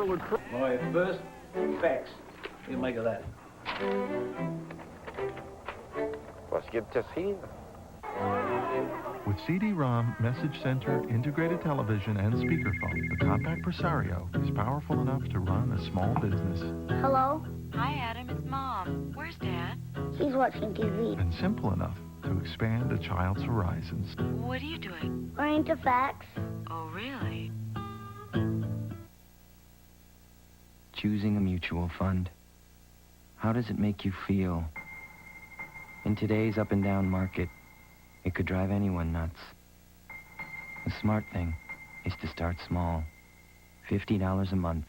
railroad crew. My first fax. What do you make of that? Was gibt es hier? With CD-ROM, message center, integrated television, and speakerphone, the Compaq Presario is powerful enough to run a small business. Hello? Hi, Adam. It's Mom. Where's Dad? He's watching TV. And simple enough to expand a child's horizons. What are you doing? Learning to fax. Oh, really? Choosing a mutual fund. How does it make you feel? In today's up and down market, it could drive anyone nuts. The smart thing is to start small. $50 a month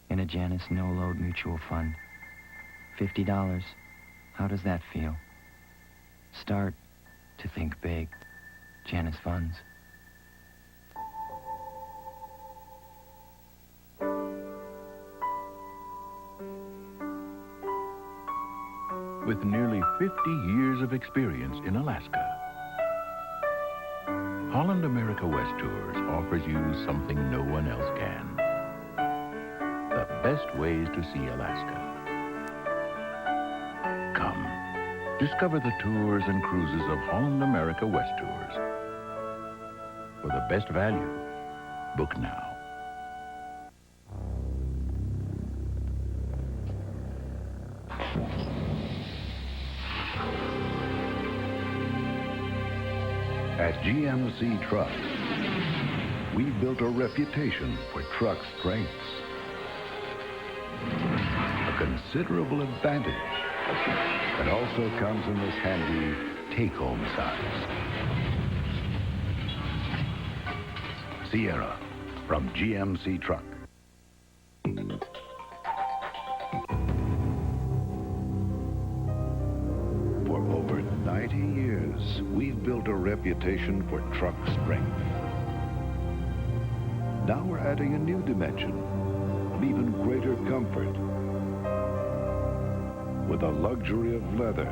in a Janus no-load mutual fund. $50. How does that feel? Start to think big. Janus Funds. With nearly 50 years of experience in Alaska, Holland America West Tours offers you something no one else can. The best ways to see Alaska. Come, discover the tours and cruises of Holland America West Tours. For the best value, book now. At GMC Trucks, we've built a reputation for truck strengths. A considerable advantage that also comes in this handy take-home size. Sierra from GMC Truck. For over 90 years, we've built a reputation for truck strength. Now we're adding a new dimension of even greater comfort. With a luxury of leather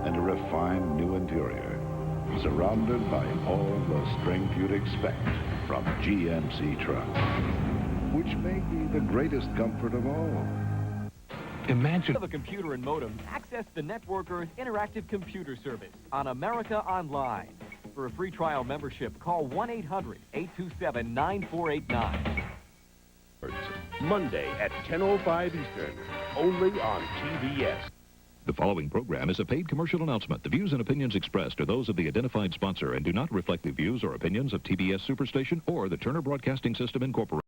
and a refined new interior, surrounded by all the strength you'd expect from GMC Truck, which may be the greatest comfort of all. Imagine a computer and modem. Access the Networker's interactive computer service on America Online. For a free trial membership, call 1-800-827-9489. Monday at 10:05 Eastern, only on TBS. The following program is a paid commercial announcement. The views and opinions expressed are those of the identified sponsor and do not reflect the views or opinions of TBS Superstation or the Turner Broadcasting System, Incorporated.